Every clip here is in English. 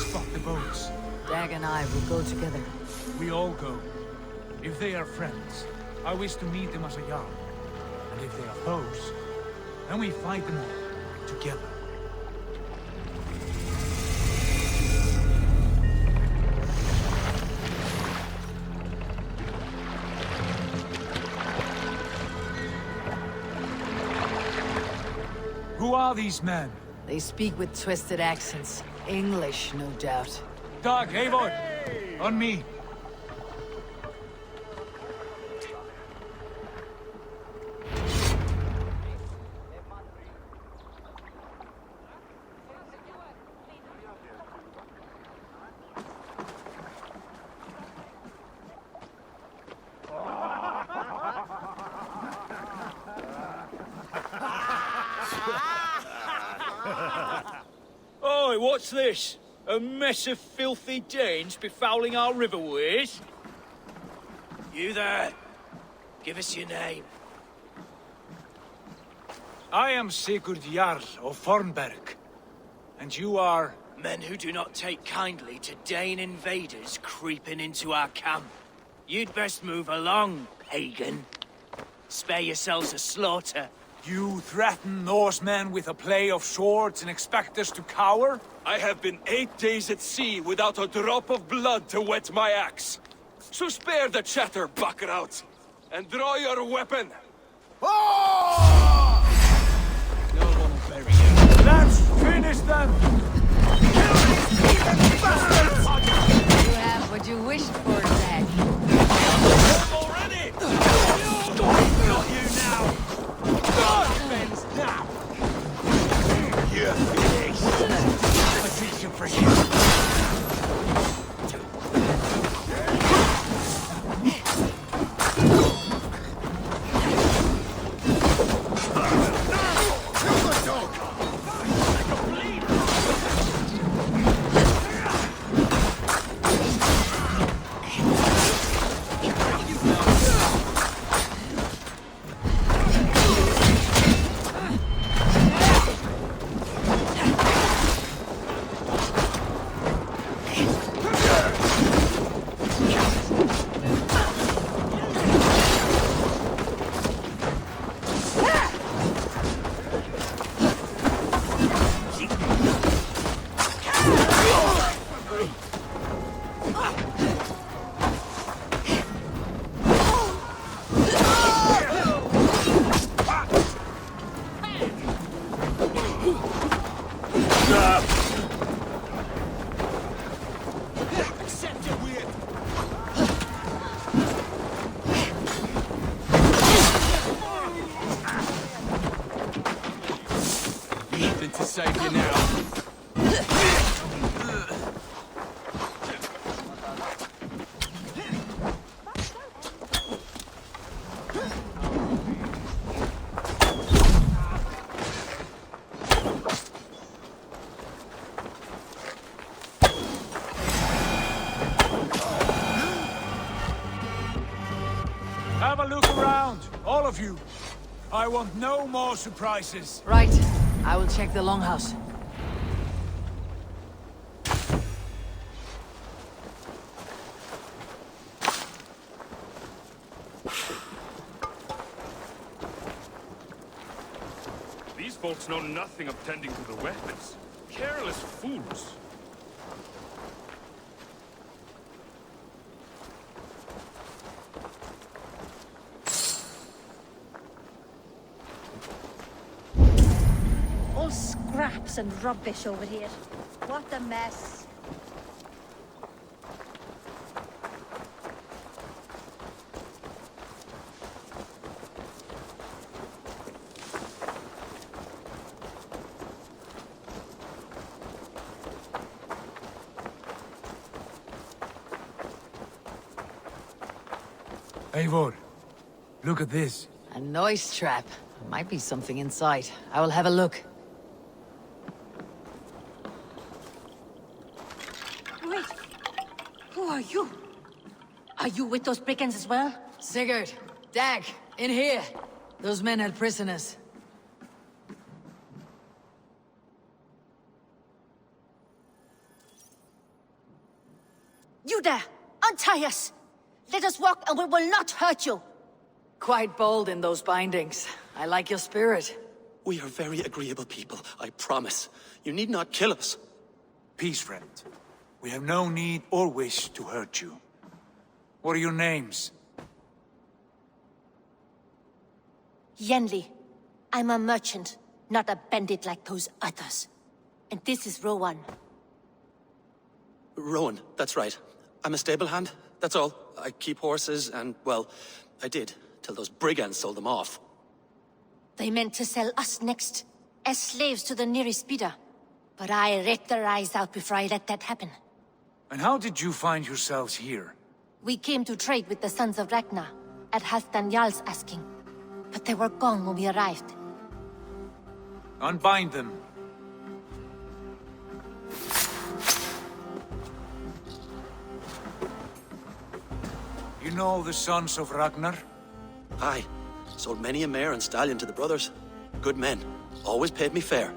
spot the boats. Dag and I will go together. We all go. If they are friends, I wish to meet them as a Jarl. And if they are foes, then we fight them all, together. Who are these men? They speak with twisted accents. English, no doubt. Dag, Eivor! On me! Oi, what's this? A mess of filthy Danes befouling our riverways? You there! Give us your name. I am Sigurd Jarl of Fornberg. And you are... Men who do not take kindly to Dane invaders creeping into our camp. You'd best move along, pagan. Spare yourselves a slaughter. You threaten Norsemen with a play of swords and expect us to cower? I have been 8 days at sea without a drop of blood to wet my axe. So spare the chatter, buckerouts, and draw your weapon. Oh! No one will bury you. Let's finish them! You have what you wished for, Dag. Already! Not you now! Fens now! You're finished! A teacher for you. Have a look around, all of you. I want no more surprises. Right. I will check the longhouse. These folks know nothing of tending to the weapons. Careless fools. All scraps and rubbish over here. What a mess. Eivor, look at this. A noise trap. Might be something inside. I will have a look. Wait. Who are you? Are you with those brigands as well? Sigurd, Dag, in here. Those men had prisoners. You there! Untie us! Let us walk and we will not hurt you! Quite bold in those bindings. I like your spirit. We are very agreeable people, I promise. You need not kill us. Peace, friend. We have no need or wish to hurt you. What are your names? Yenli. I'm a merchant, not a bandit like those others. And this is Rowan. Rowan, that's right. I'm a stable hand, that's all. I keep horses and, well, I did, till those brigands sold them off. They meant to sell us next, as slaves to the nearest bidder. But I raked their eyes out before I let that happen. And how did you find yourselves here? We came to trade with the sons of Ragnar, at Halfdan Jarl's asking. But they were gone when we arrived. Unbind them. You know the sons of Ragnar? Aye. Sold many a mare and stallion to the brothers. Good men. Always paid me fair.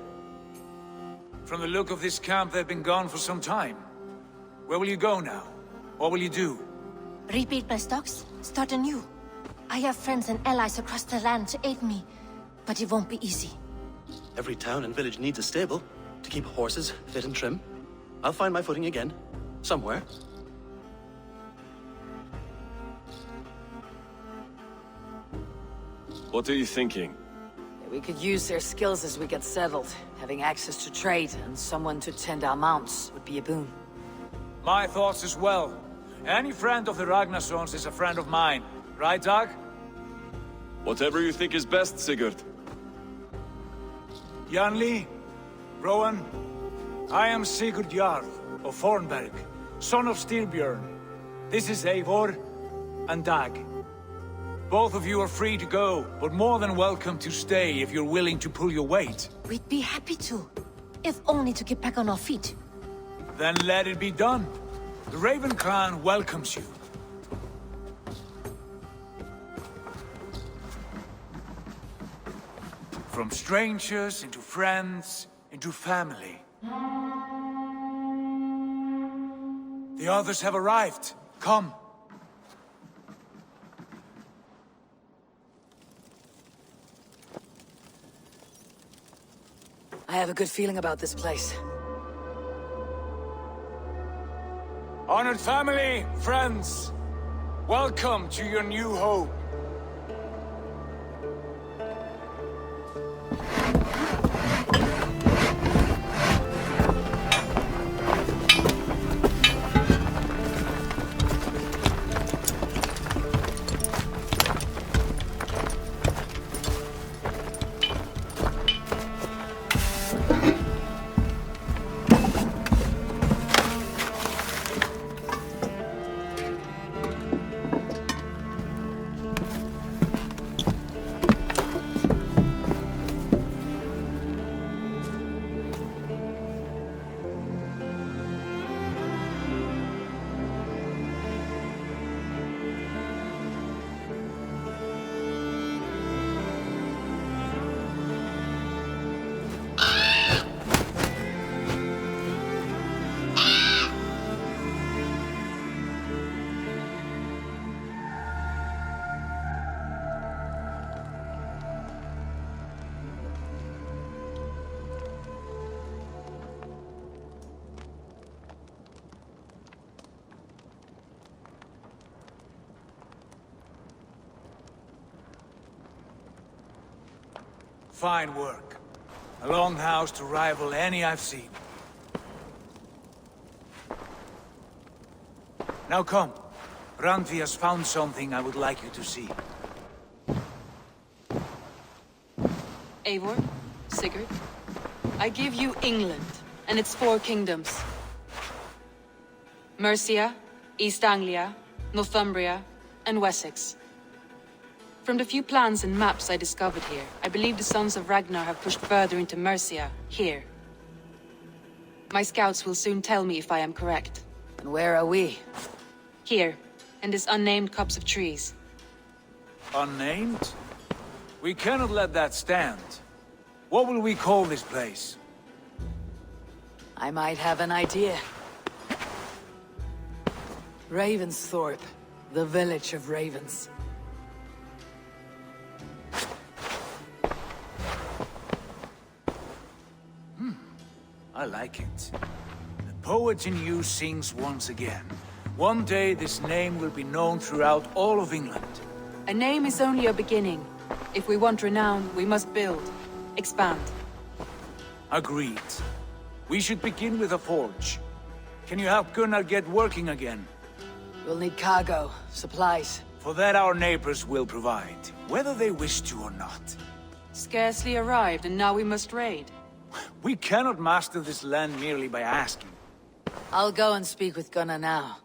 From the look of this camp, they've been gone for some time. Where will you go now? What will you do? Rebuild my stocks, start anew. I have friends and allies across the land to aid me, but it won't be easy. Every town and village needs a stable, to keep horses fit and trim. I'll find my footing again. Somewhere. What are you thinking? We could use their skills as we get settled. Having access to trade and someone to tend our mounts would be a boon. My thoughts as well. Any friend of the Ragnarssons is a friend of mine. Right, Dag? Whatever you think is best, Sigurd. Janli, Rowan, I am Sigurd Jarl of Fornberg, son of Styrbjörn. This is Eivor and Dag. Both of you are free to go, but more than welcome to stay if you're willing to pull your weight. We'd be happy to, if only to get back on our feet. Then let it be done. The Raven clan welcomes you. From strangers into friends, into family. The others have arrived. Come. I have a good feeling about this place. Honored family, friends, welcome to your new home. Fine work. A longhouse to rival any I've seen. Now come. Randvi has found something I would like you to see. Eivor, Sigurd, I give you England and its 4 kingdoms. Mercia, East Anglia, Northumbria, and Wessex. From the few plans and maps I discovered here, I believe the sons of Ragnar have pushed further into Mercia, here. My scouts will soon tell me if I am correct. And where are we? Here, in this unnamed copse of trees. Unnamed? We cannot let that stand. What will we call this place? I might have an idea. Ravensthorpe, the village of ravens. I like it. The poet in you sings once again. One day this name will be known throughout all of England. A name is only a beginning. If we want renown, we must build. Expand. Agreed. We should begin with a forge. Can you help Gunnar get working again? We'll need cargo, supplies. For that our neighbors will provide, whether they wish to or not. Scarcely arrived, and now we must raid. We cannot master this land merely by asking. I'll go and speak with Gunnar now.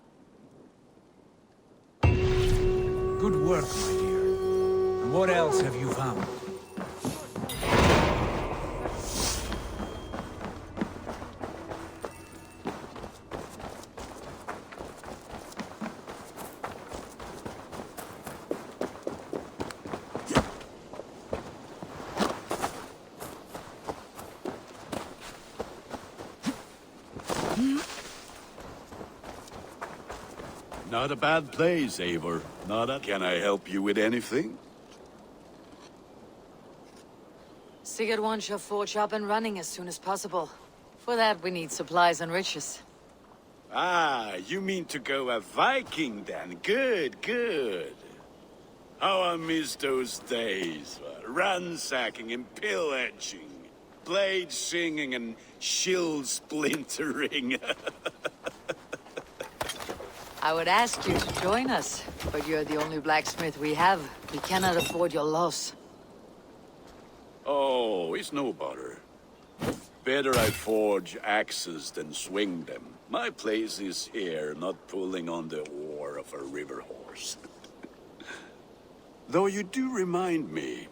Good work, my dear. And what else have you found? Not a bad place, Eivor. Can I help you with anything? Sigurd wants your forge up and running as soon as possible. For that, we need supplies and riches. Ah, you mean to go a Viking then? Good, good. How I miss those days. Ransacking and pillaging. Blade singing and shield splintering. I would ask you to join us, but you're the only blacksmith we have. We cannot afford your loss. Oh, it's no bother. Better I forge axes than swing them. My place is here, not pulling on the oar of a river horse. Though you do remind me,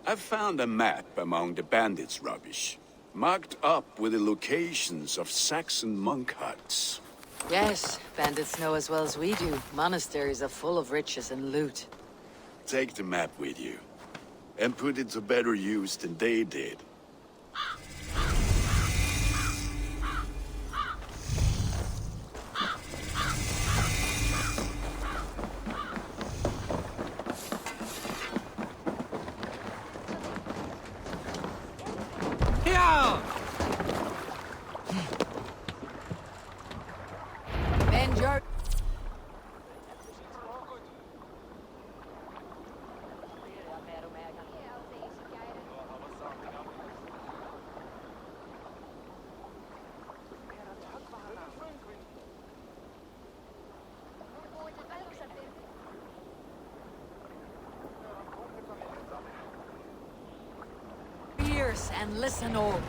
I've found a map among the bandits' rubbish, marked up with the locations of Saxon monk huts. Yes, bandits know as well as we do. Monasteries are full of riches and loot. Take the map with you, and put it to better use than they did. Bend your... ears and listen all.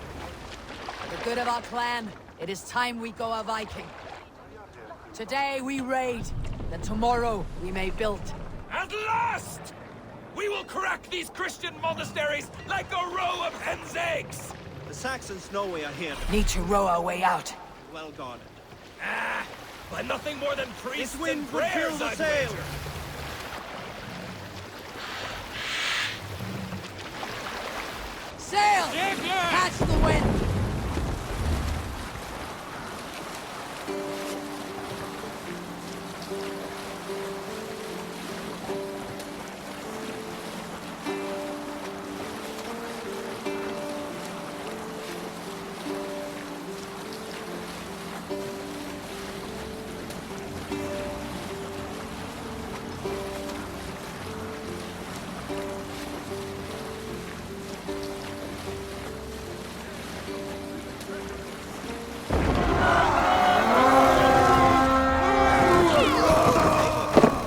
For the good of our clan, it is time we go a Viking. Today we raid, that tomorrow we may build. At last! We will crack these Christian monasteries like a row of hen's eggs! The Saxons know we are here. Need to row our way out. Well guarded. Ah, by nothing more than priests This wind and will prayers, fill the I'd sail. wager. Sail! Catch the wind!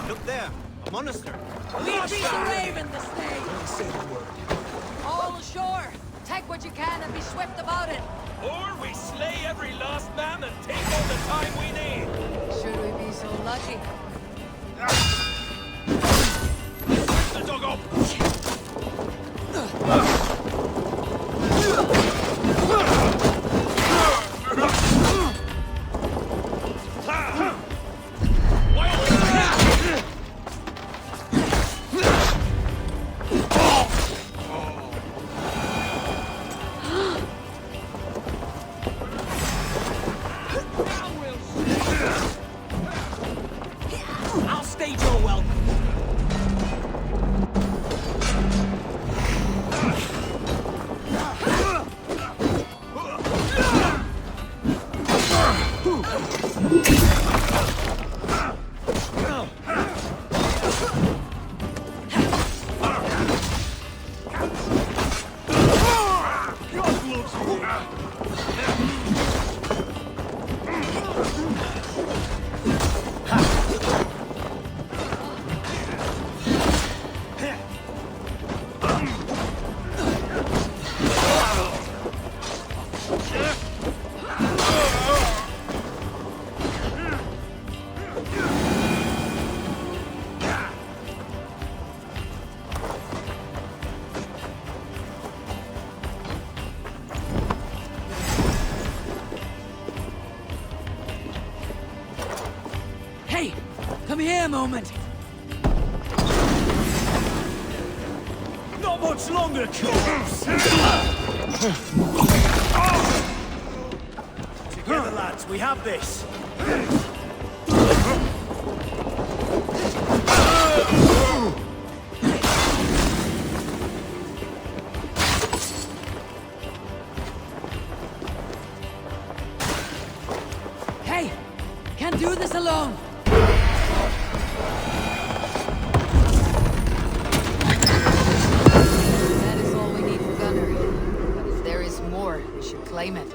Look there, a monastery. We beat the raven this day! All ashore! Take what you can and be swift about it! Or we slay every last man and take all the time we need. Should we be so lucky? The dog up! Hey! Come here a moment! Not much longer, troops! Together, lads, we have this! Hey! Can't do this alone! That is all we need for Gunnar. But if there is more, we should claim it.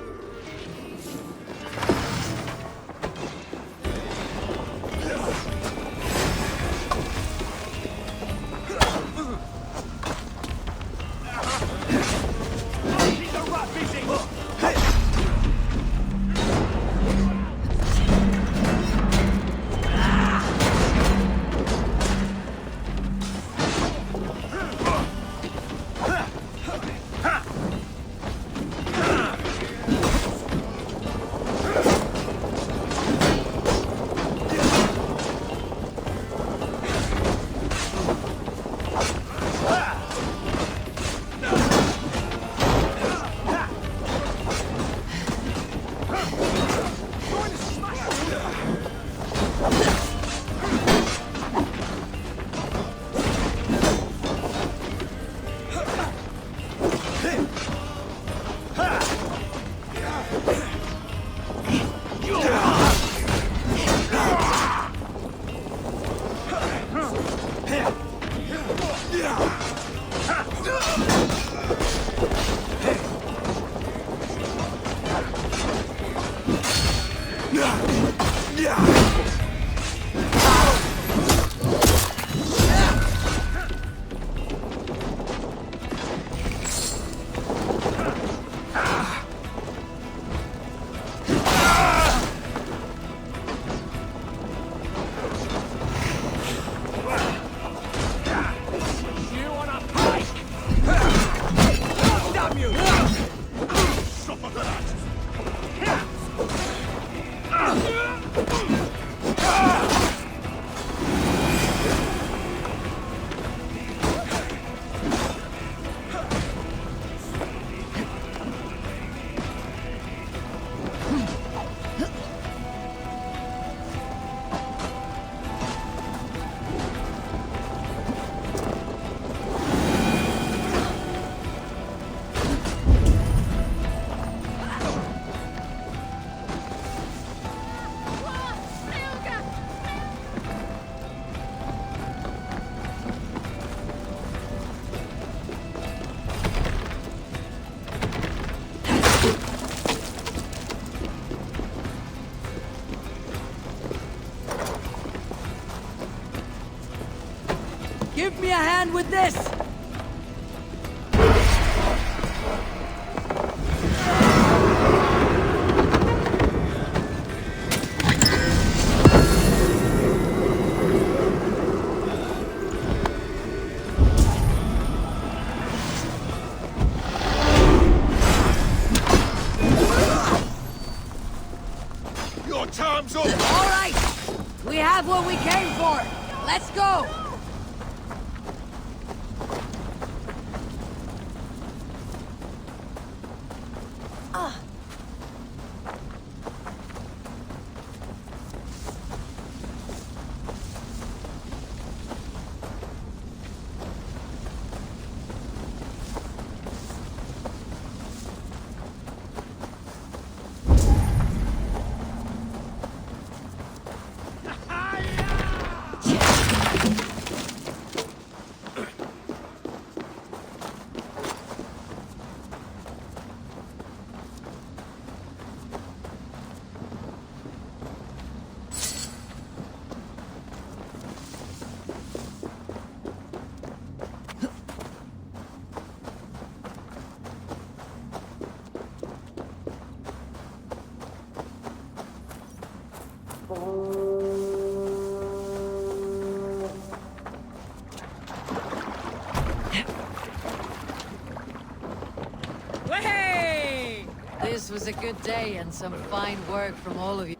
Give me a hand with this! Your time's up! All right! We have what we came for! Let's go! Hey! This was a good day and some fine work from all of you.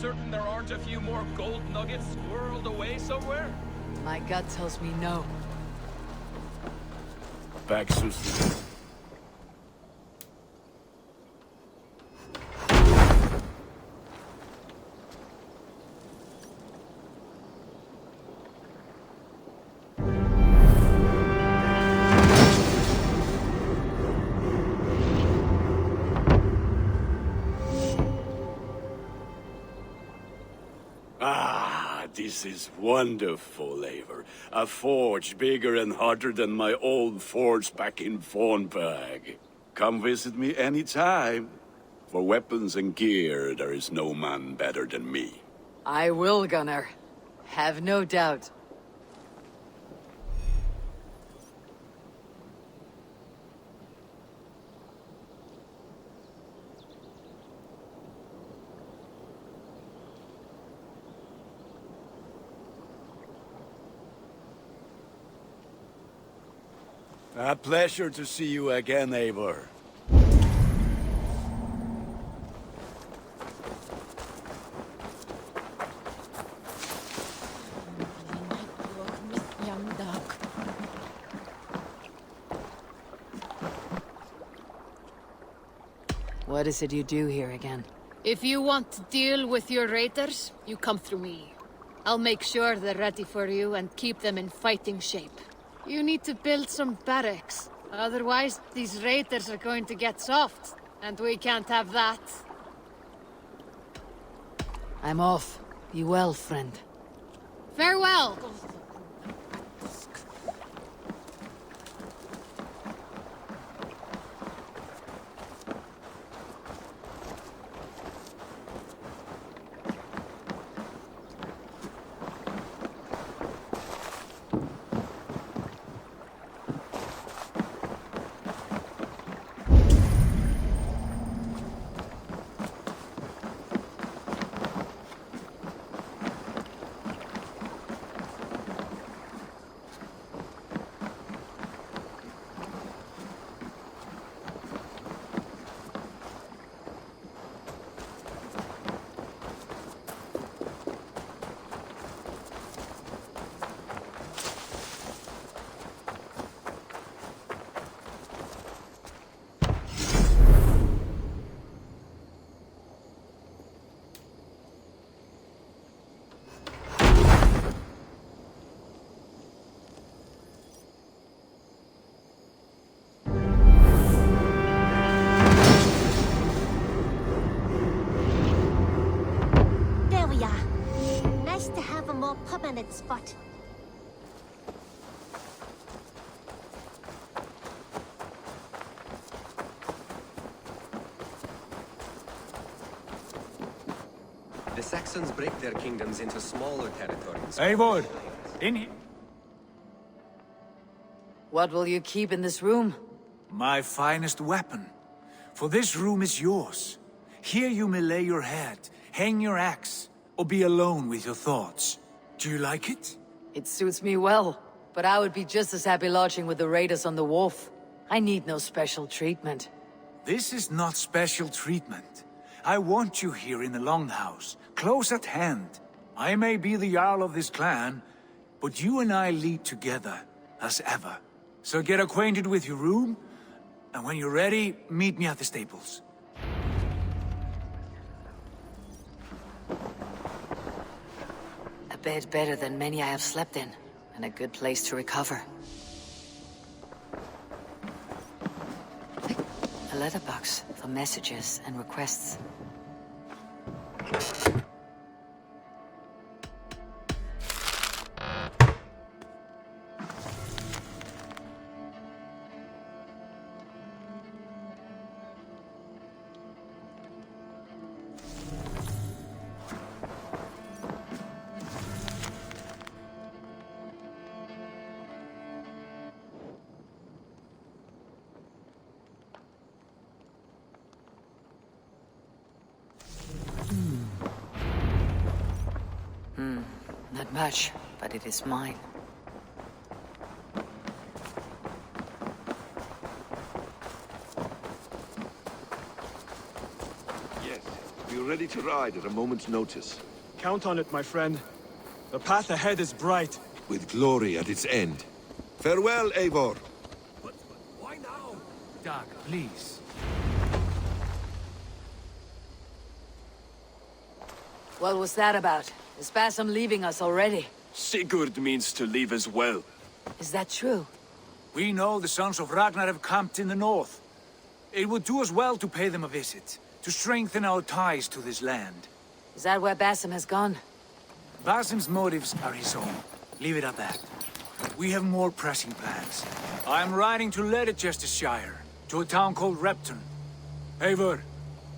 Certain there aren't a few more gold nuggets squirreled away somewhere? My gut tells me no. Back Susie. This is wonderful, Eivor. A forge bigger and harder than my old forge back in Fornburg. Come visit me anytime. For weapons and gear, there is no man better than me. I will, Gunnar. Have no doubt. A pleasure to see you again, Eivor. What is it you do here again? If you want to deal with your raiders, you come through me. I'll make sure they're ready for you and keep them in fighting shape. You need to build some barracks. Otherwise, these raiders are going to get soft. And we can't have that. I'm off. Be well, friend. Farewell! Permanent spot. The Saxons break their kingdoms into smaller territories. Eivor! In here! What will you keep in this room? My finest weapon. For this room is yours. Here you may lay your head, hang your axe, or be alone with your thoughts. Do you like it? It suits me well, but I would be just as happy lodging with the raiders on the wharf. I need no special treatment. This is not special treatment. I want you here in the longhouse, close at hand. I may be the Jarl of this clan, but you and I lead together. as ever. So get acquainted with your room, and when you're ready, meet me at the stables. A bed better than many I have slept in, and a good place to recover. A letterbox for messages and requests. Not much, but it is mine. Yes, we're ready to ride at a moment's notice. Count on it, my friend. The path ahead is bright. With glory at its end. Farewell, Eivor. But why now? Dag, please. What was that about? Is Basim leaving us already? Sigurd means to leave as well. Is that true? We know the sons of Ragnar have camped in the north. It would do us well to pay them a visit, to strengthen our ties to this land. Is that where Basim has gone? Basim's motives are his own. Leave it at that. We have more pressing plans. I'm riding to Leicestershire, to a town called Repton. Eivor,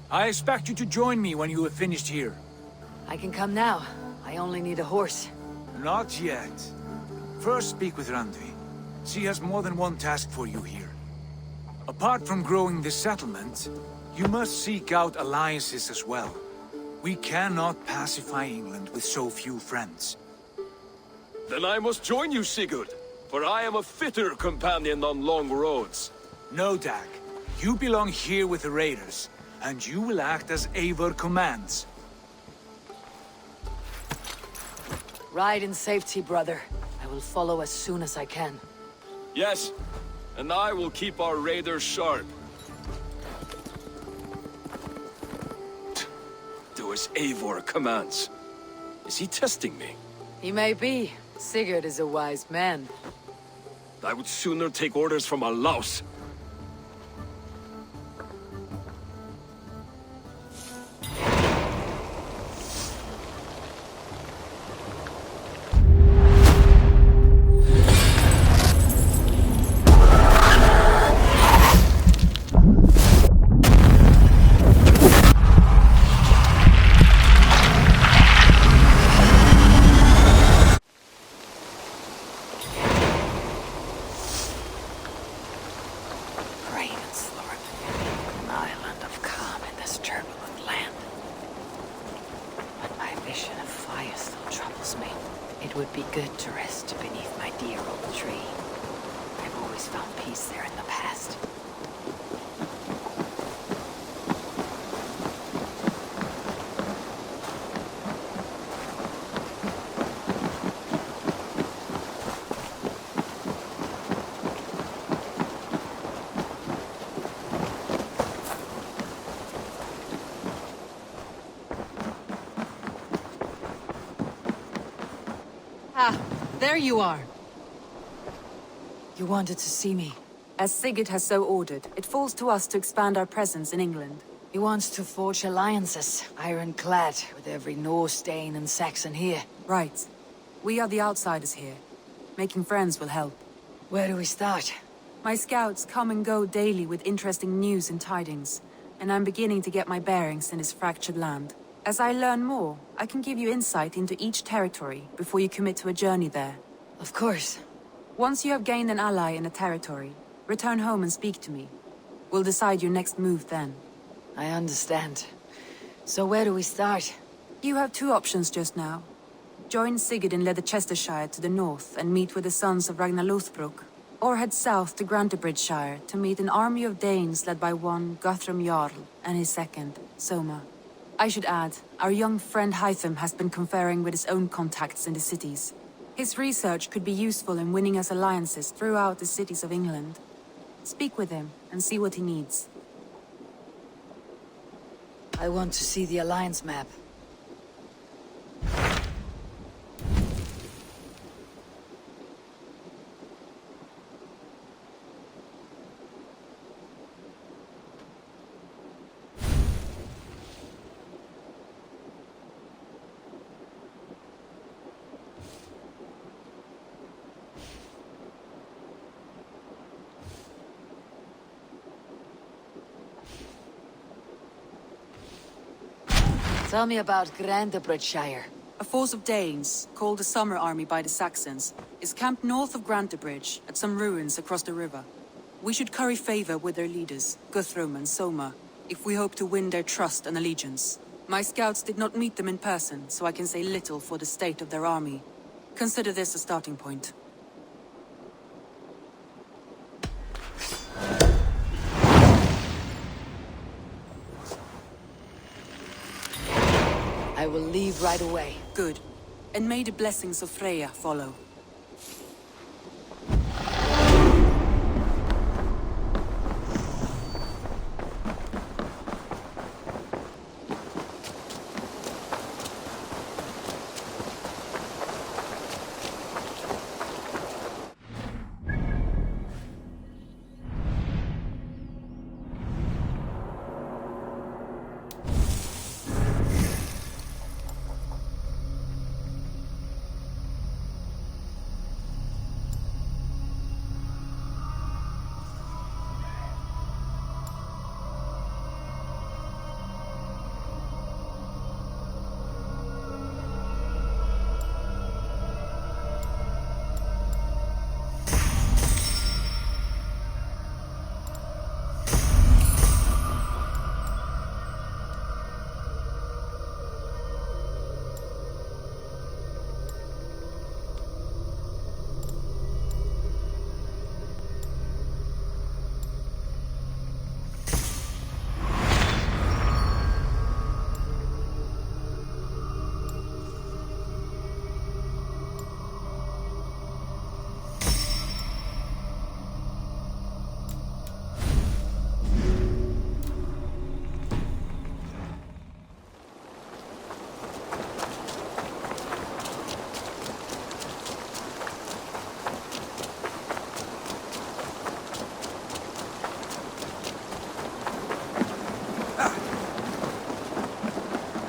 I expect you to join me when you have finished here. I can come now. I only need a horse. Not yet. First speak with Randvi. She has more than one task for you here. Apart from growing this settlement, you must seek out alliances as well. We cannot pacify England with so few friends. Then I must join you, Sigurd, for I am a fitter companion on long roads. No, Dag. You belong here with the raiders, and you will act as Eivor commands. Ride in safety, brother. I will follow as soon as I can. Yes, and I will keep our raiders sharp. Do as Eivor commands. Is he testing me? He may be. Sigurd is a wise man. I would sooner take orders from a louse. There you are. You wanted to see me. As Sigurd has so ordered, it falls to us to expand our presence in England. He wants to forge alliances, ironclad, with every Norse, Dane, and Saxon here. Right. We are the outsiders here. Making friends will help. Where do we start? My scouts come and go daily with interesting news and tidings, and I'm beginning to get my bearings in this fractured land. As I learn more, I can give you insight into each territory before you commit to a journey there. Of course. Once you have gained an ally in a territory, return home and speak to me. We'll decide your next move then. I understand. So where do we start? You have two options just now. Join Sigurd in Leicestershire to the north and meet with the sons of Ragnar, or head south to Grantebridge to meet an army of Danes led by one Guthrum Jarl and his second, Soma. I should add, our young friend Halfdan has been conferring with his own contacts in the cities. His research could be useful in winning us alliances throughout the cities of England. Speak with him and see what he needs. I want to see the Alliance map. Tell me about Grantebridge. A force of Danes, called the Summer Army by the Saxons, is camped north of Grantebridge at some ruins across the river. We should curry favor with their leaders, Guthrum and Soma, if we hope to win their trust and allegiance. My scouts did not meet them in person, so I can say little for the state of their army. Consider this a starting point. I will leave right away. Good. And may the blessings of Freya follow.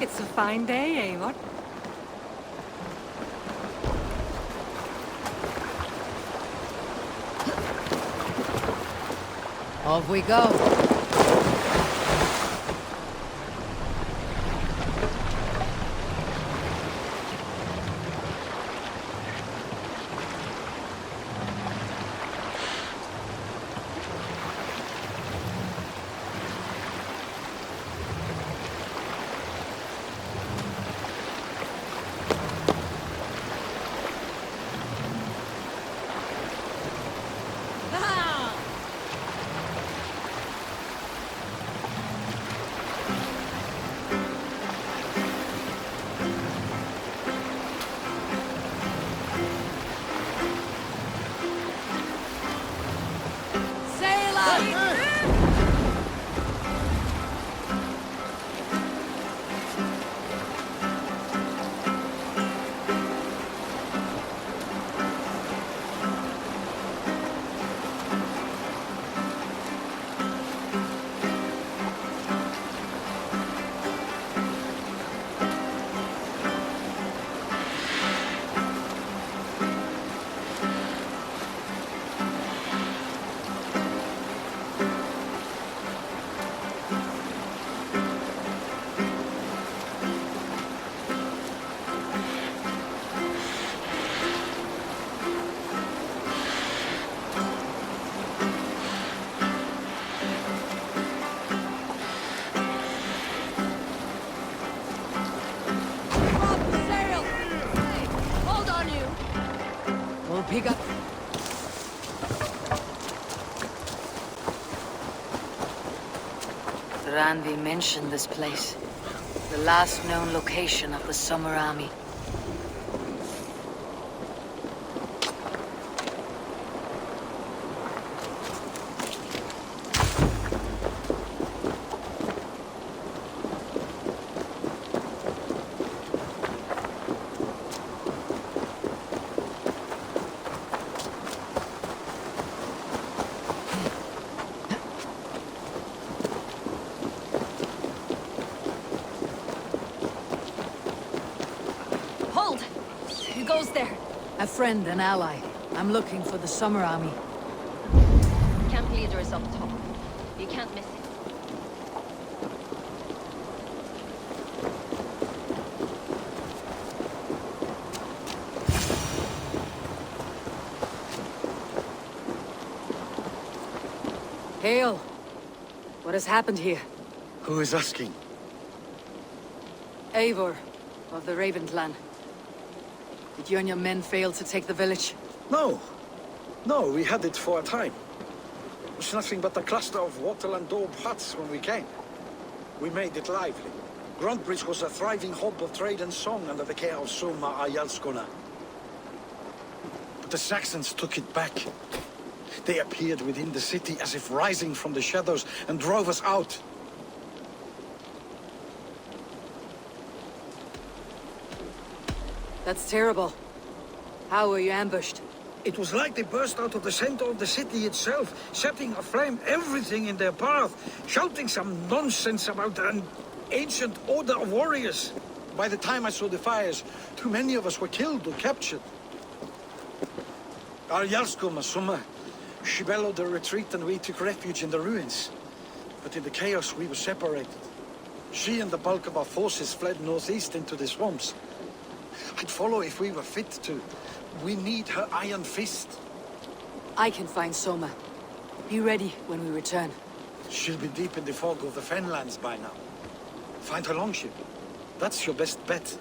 It's a fine day, Eivor. Off we go. Pick up. Randvi mentioned this place. The last known location of the Summer Army. friend and ally. I'm looking for the Summer Army. Camp leader is up top. You can't miss him. Hail! What has happened here? Who is asking? Eivor, of the Raven clan. Did you and your men fail to take the village? No. No, we had it for a time. It was nothing but a cluster of wattle and daub huts when we came. We made it lively. Grantebridge was a thriving hub of trade and song under the care of Soma Gunnar. But the Saxons took it back. They appeared within the city as if rising from the shadows and drove us out. That's terrible. How were you ambushed? It was like they burst out of the center of the city itself, setting aflame everything in their path, shouting some nonsense about an ancient order of warriors. By the time I saw the fires, too many of us were killed or captured. Our Jarlskoma, Soma, she bellowed a retreat and we took refuge in the ruins. But in the chaos we were separated. She and the bulk of our forces fled northeast into the swamps. I'd follow if we were fit to. We need her iron fist. I can find Soma. Be ready when we return. She'll be deep in the fog of the Fenlands by now. Find her longship. That's your best bet.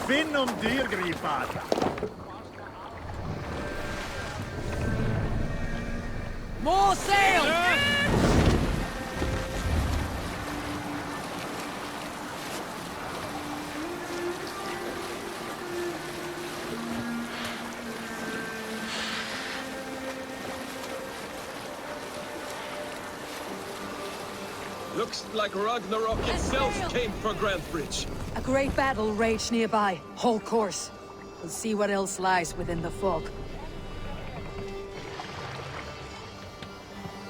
Finn om dyrgripar! More sail! Looks like Ragnarok itself came for Grantebridge. A great battle raged nearby. Hold course. We'll see what else lies within the fog.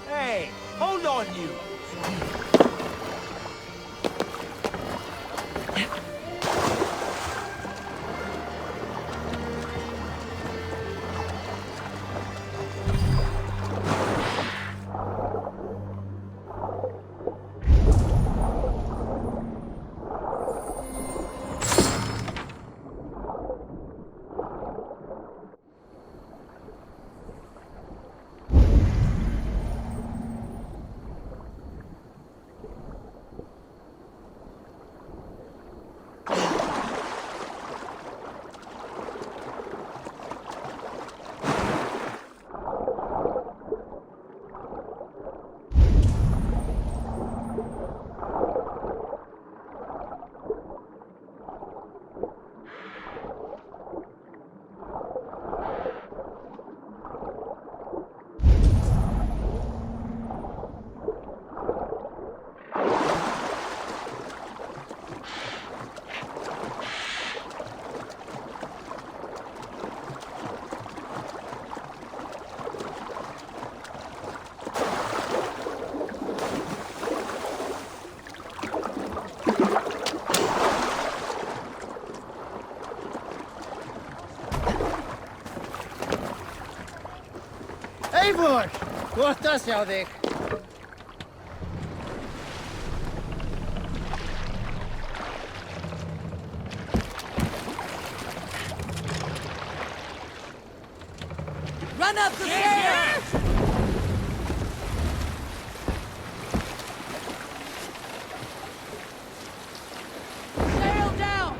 Hey, hold on you! Eivor! Gott að sjá þig. Run up the stairs! Sail down!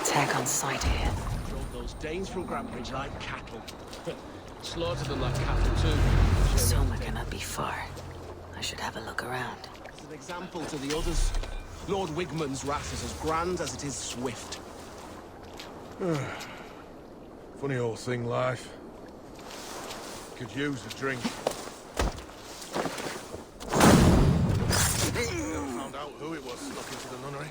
Attack on sight here. Drove those Danes from Grantebridge like cattle. Slaughtered them like cattle too. Soma cannot be far. I should have a look around. As an example to the others, Lord Wigmund's wrath is as grand as it is swift. Funny old thing, life. Could use a drink. Found out who it was snuck into the nunnery.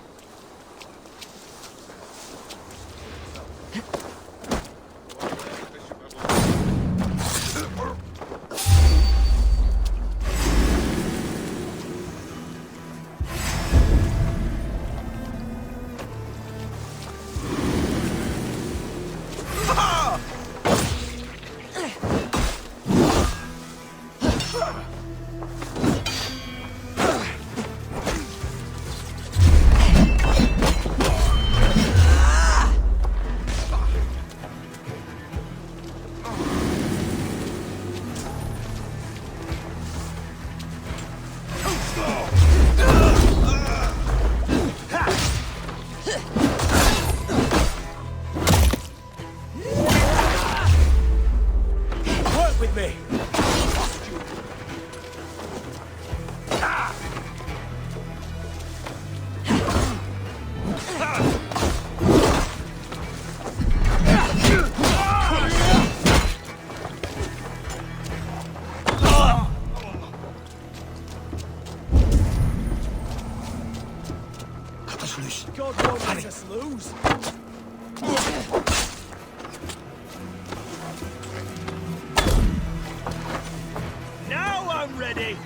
Now I'm ready!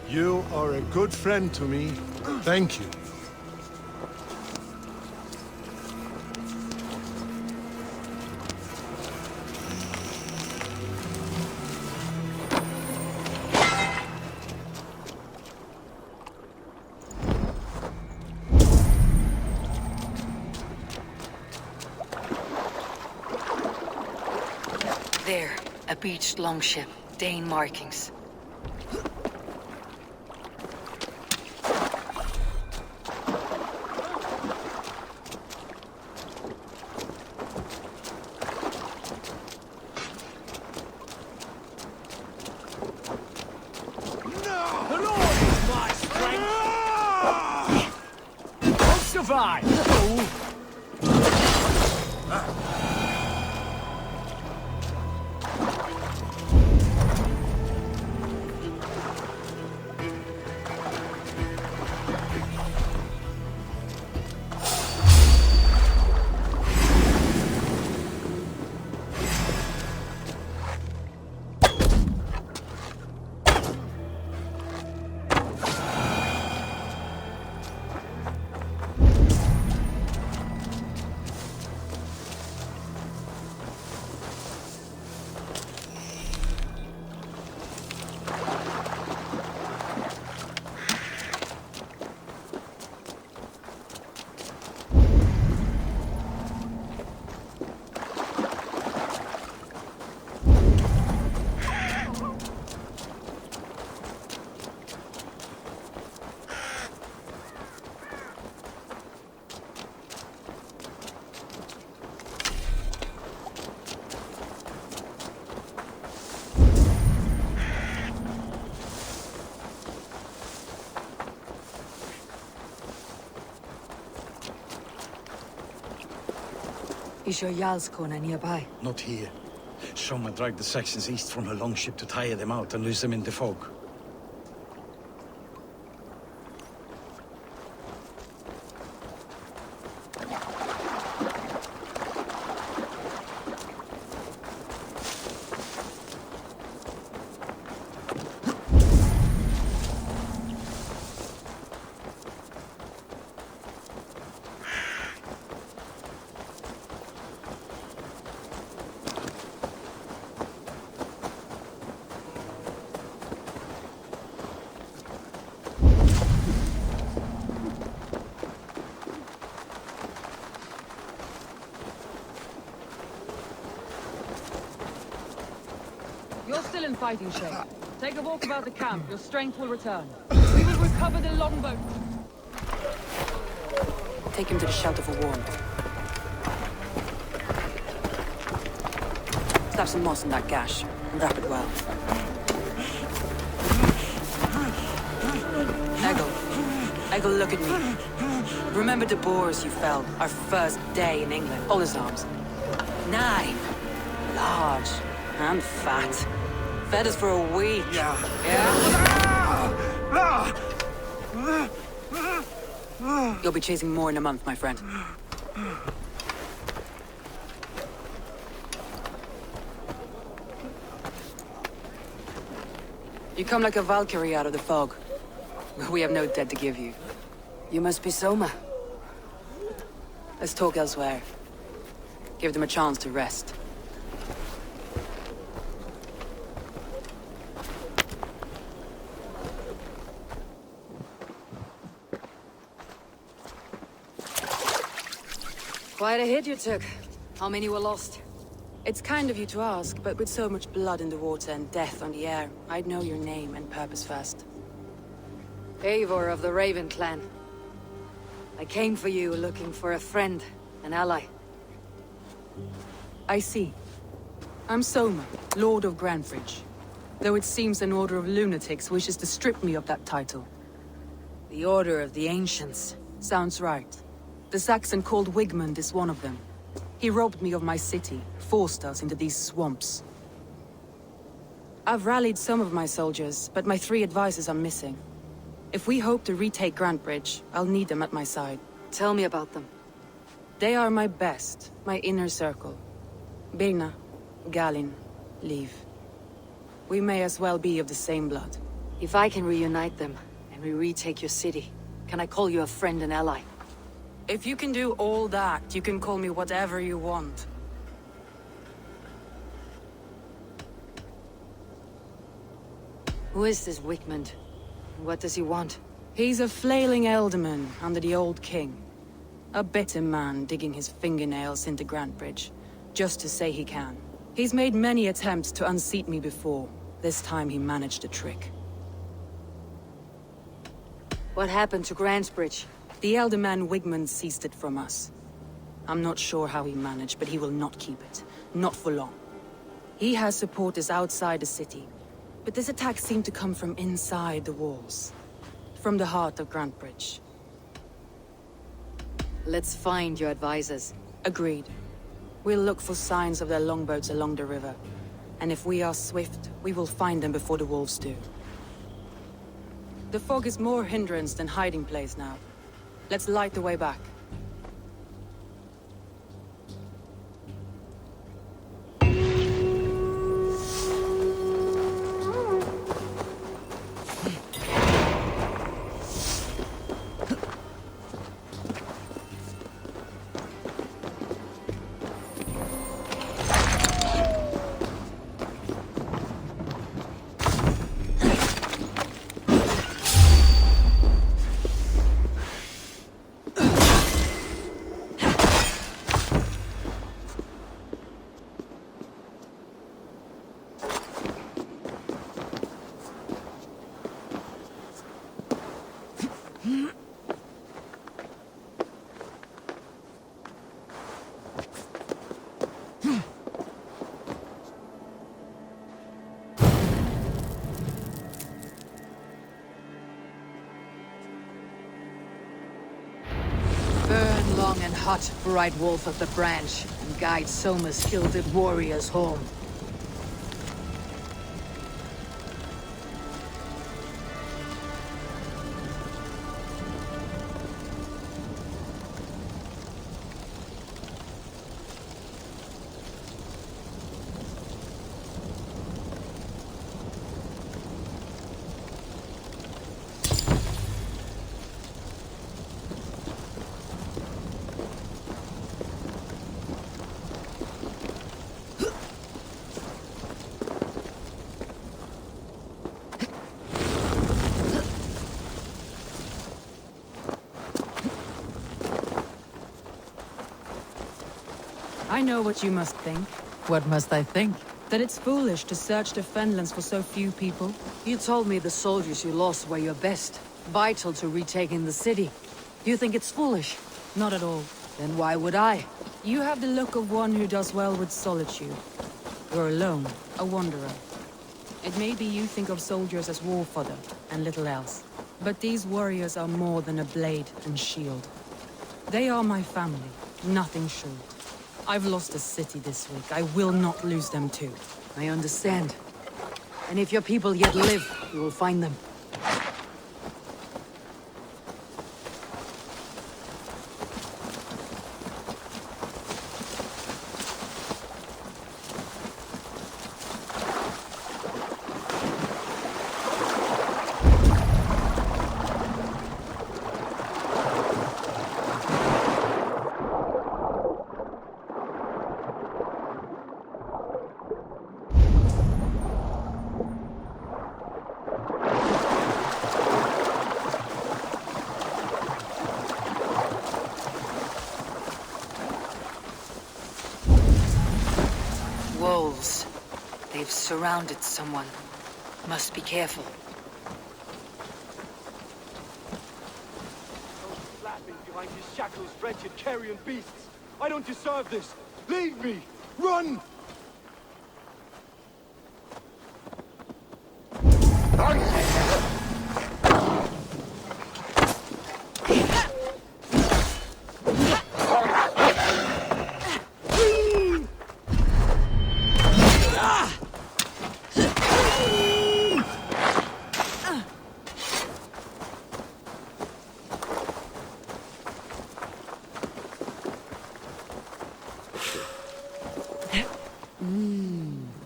You are a good friend to me. Thank you. There, a beached longship, Dane markings. Is your Jarlskona nearby? Not here. Soma dragged the Saxons east from her longship to tire them out and lose them in the fog. You're still in fighting shape. Take a walk about the camp. Your strength will return. We will recover the longboat. Take him to the shelter for warmth. Slap some moss in that gash and wrap it well. Eggle, look at me. Remember the boars you felled our first day in England? Hold his arms. 9. Large and fat. Fed us for a week. Yeah? You'll be chasing more in a month, my friend. You come like a Valkyrie out of the fog. We have no debt to give you. You must be Soma. Let's talk elsewhere. Give them a chance to rest. Quite a hit you took. How many were lost? It's kind of you to ask, but with so much blood in the water and death on the air, I'd know your name and purpose first. Eivor of the Raven clan. I came for you looking for a friend, an ally. I see. I'm Soma, Lord of Grantebridge. Though it seems an order of lunatics wishes to strip me of that title. The Order of the Ancients. Sounds right. The Saxon called Wigmund is one of them. He robbed me of my city, forced us into these swamps. I've rallied some of my soldiers, but my 3 advisors are missing. If we hope to retake Grantebridge, I'll need them at my side. Tell me about them. They are my best, my inner circle. Birna, Galin, Liv. We may as well be of the same blood. If I can reunite them, and we retake your city, can I call you a friend and ally? If you can do all that, you can call me whatever you want. Who is this Wigmund? What does he want? He's a flailing elderman under the old king. A bitter man digging his fingernails into Grantebridge, just to say he can. He's made many attempts to unseat me before. This time he managed a trick. What happened to Grantebridge? The elder man Wigmund seized it from us. I'm not sure how he managed, but he will not keep it. Not for long. He has supporters outside the city, but this attack seemed to come from inside the walls. From the heart of Grantebridge. Let's find your advisors. Agreed. We'll look for signs of their longboats along the river. And if we are swift, we will find them before the wolves do. The fog is more hindrance than hiding place now. Let's light the way back. Long and hot, bright wolf of the branch, and guide Soma's gilded warriors home. I know what you must think. What must I think? That it's foolish to search the Fenlands for so few people? You told me the soldiers you lost were your best, vital to retaking the city. Do you think it's foolish? Not at all. Then why would I? You have the look of one who does well with solitude. You're alone, a wanderer. It may be you think of soldiers as war fodder, and little else. But these warriors are more than a blade and shield. They are my family, nothing short. I've lost a city this week. I will not lose them too. I understand. And if your people yet live, you will find them. Wolves. They've surrounded someone. Must be careful. Laughing behind his shackles, wretched carrion beasts. I don't deserve this. Leave me! Run!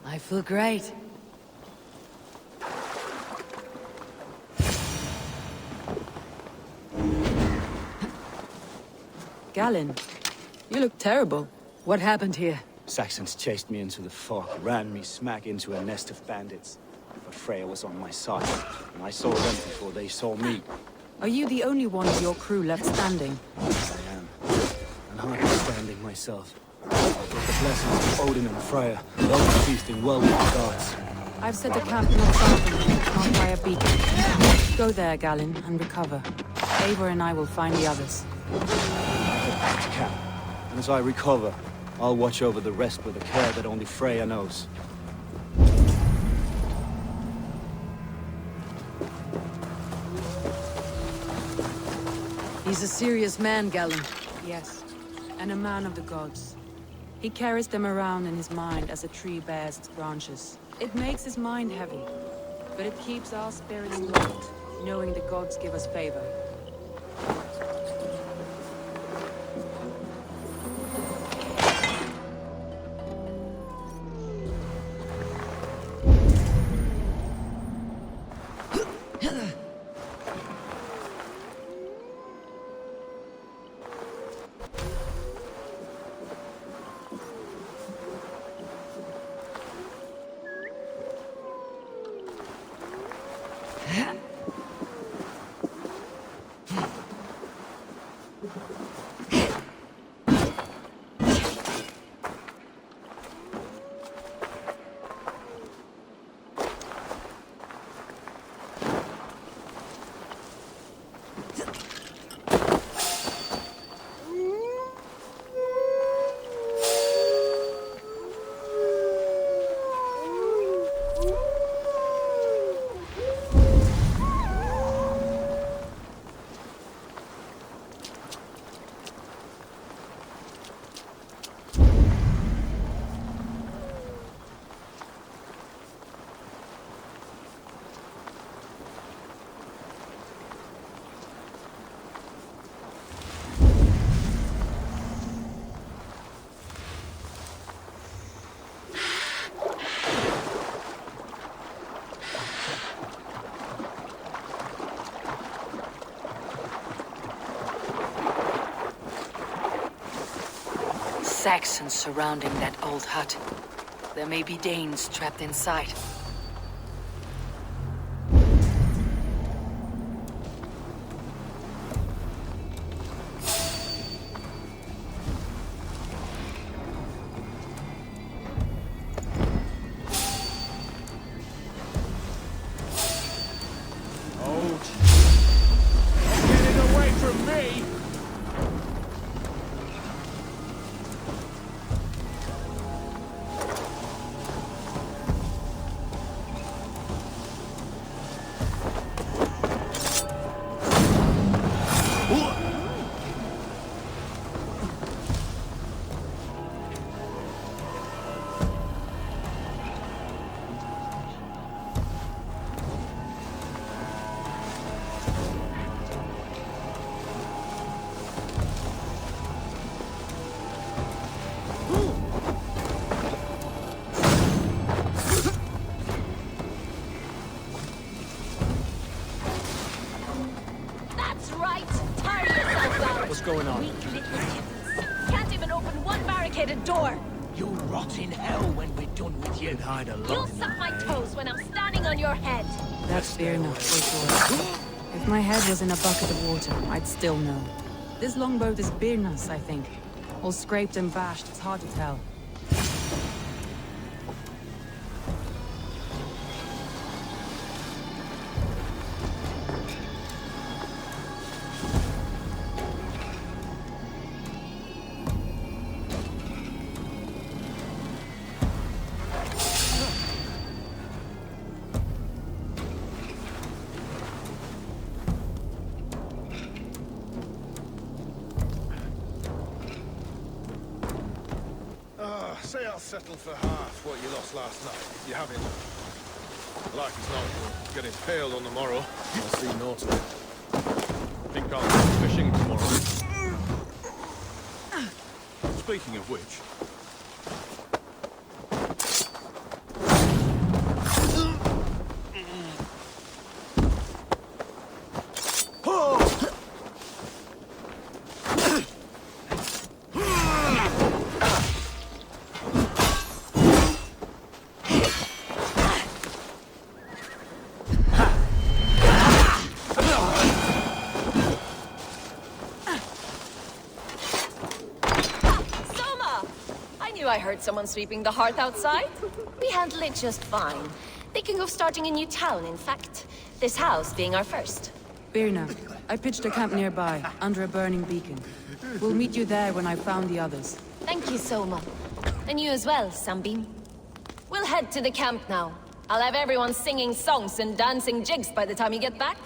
I feel great. Galen, you look terrible. What happened here? Saxons chased me into the fog, ran me smack into a nest of bandits. But Freya was on my side, and I saw them before they saw me. Are you the only one of your crew left standing? Yes, I am. And hardly standing myself. With the blessings of Odin and Freya, they'll be feasting well with the gods. I've set a camp not far from here, marked by a beacon. Go there, Galen, and recover. Eivor and I will find the others. I'll head back to camp. And as I recover, I'll watch over the rest with a care that only Freya knows. He's a serious man, Galen. Yes, and a man of the gods. He carries them around in his mind as a tree bears its branches. It makes his mind heavy, but it keeps our spirits light, knowing the gods give us favor. Saxons surrounding that old hut. There may be Danes trapped inside. barricaded door. You'll rot in hell when we're done with you. Hide alone. You'll suck my toes when I'm standing on your head. That's fair enough, for sure. If my head was in a bucket of water, I'd still know. This longboat is Birna's, I think. All scraped and bashed, it's hard to tell. Say I'll settle for half what you lost last night, if you have it. Like as not, you'll get impaled on the morrow. I'll see naught of it. Think I'll go fishing tomorrow. Speaking of which... I heard someone sweeping the hearth outside. We handle it just fine. Thinking of starting a new town, in fact. This house being our first. Birna, I pitched a camp nearby, under a burning beacon. We'll meet you there when I've found the others. Thank you, Soma. And you as well, Sunbeam. We'll head to the camp now. I'll have everyone singing songs and dancing jigs by the time you get back.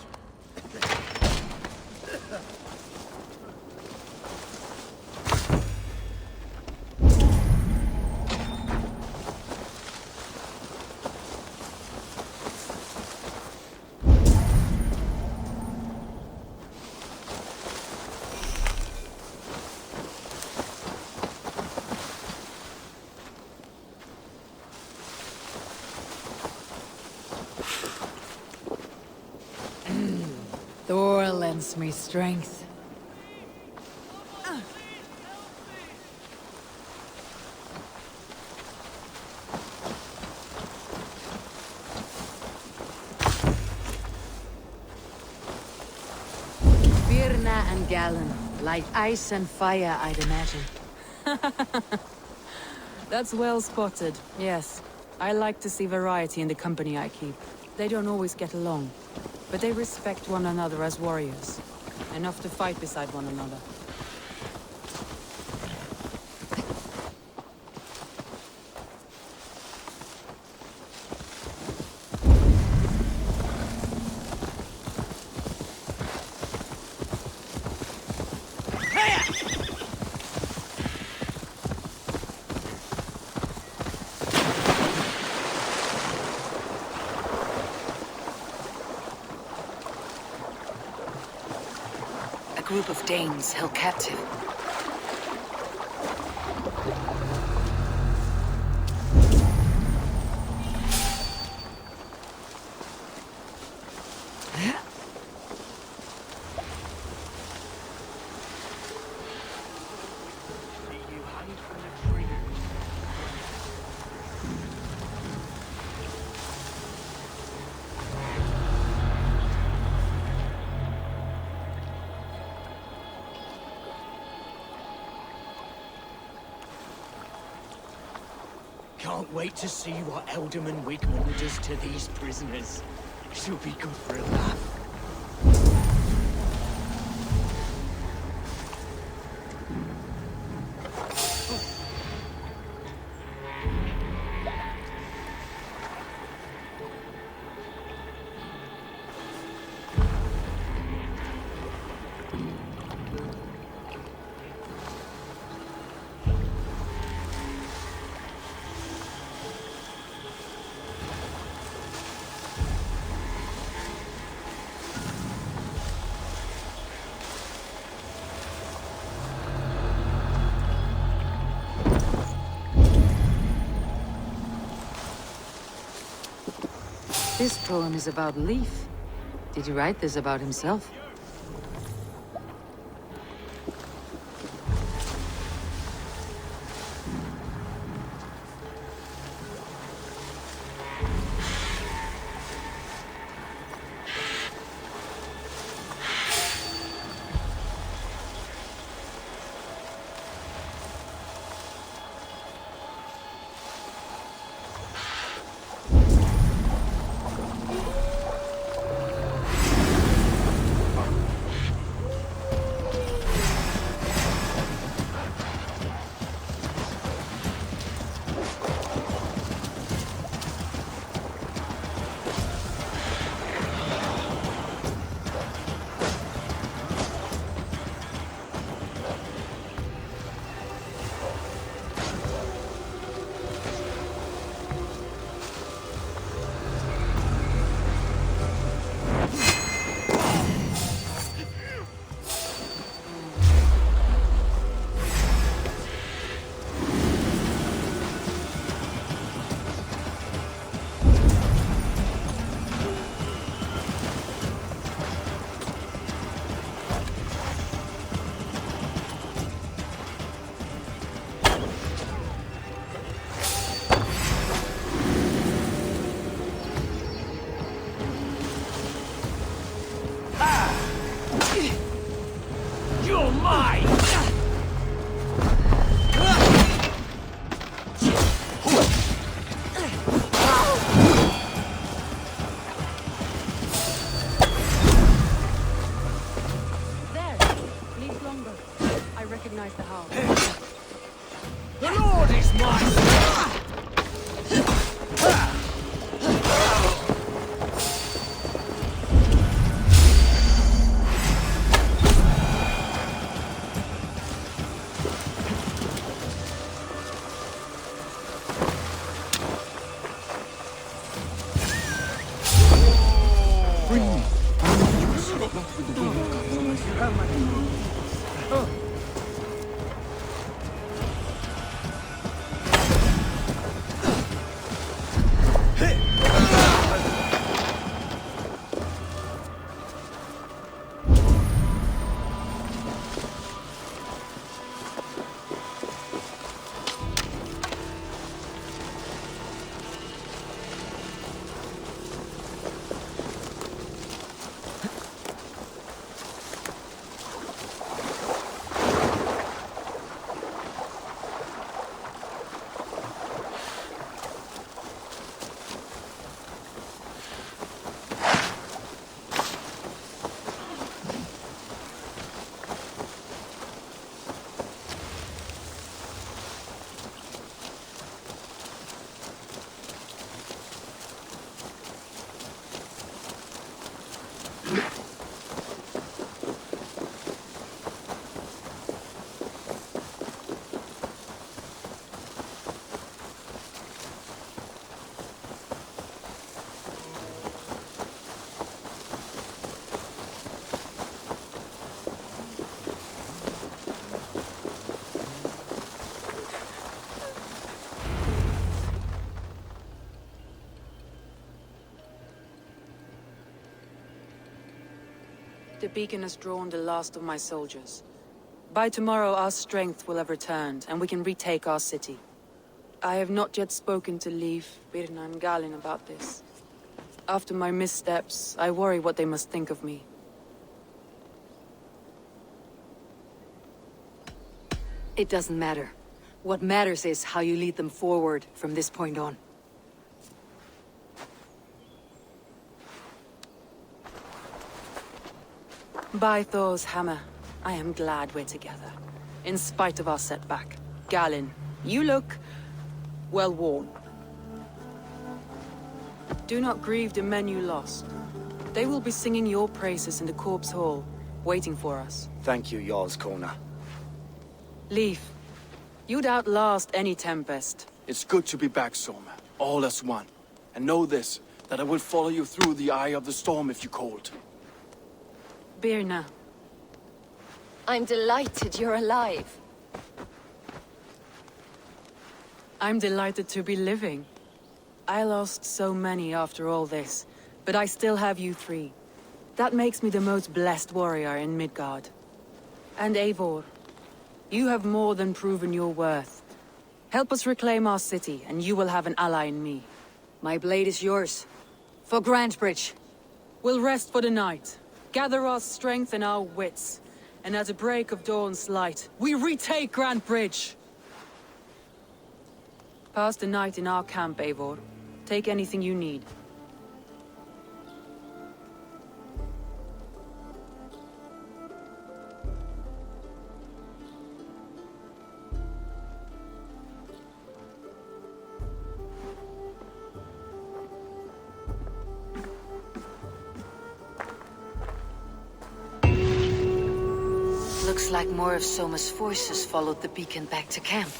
Thor lends me strength. Birna and Galen, like ice and fire, I'd imagine. That's well spotted, yes. I like to see variety in the company I keep. They don't always get along, but they respect one another as warriors. Enough to fight beside one another. A group of Danes held captive. Can't wait to see what Alderman Wigmund does to these prisoners. She'll be good for a laugh. This poem is about Leif. Did he write this about himself? The beacon has drawn the last of my soldiers. By tomorrow our strength will have returned, and we can retake our city. I have not yet spoken to Leif, Birna and Galin about this. After my missteps, I worry what they must think of me. It doesn't matter. What matters is how you lead them forward from this point on. By Thor's hammer, I am glad we're together. In spite of our setback. Galin, you look... well worn. Do not grieve the men you lost. They will be singing your praises in the Corpse Hall, waiting for us. Thank you, Jarl's Corner. Leif, you'd outlast any tempest. It's good to be back, Soma. All as one. And know this, that I will follow you through the eye of the storm if you called. Birna. I'm delighted you're alive. I'm delighted to be living. I lost so many after all this, but I still have you three. That makes me the most blessed warrior in Midgard. And Eivor, you have more than proven your worth. Help us reclaim our city, and you will have an ally in me. My blade is yours. For Grantebridge. We'll rest for the night, gather our strength and our wits, and at the break of dawn's light, we retake Grantebridge! Pass the night in our camp, Eivor. Take anything you need. Looks like more of Soma's forces followed the beacon back to camp.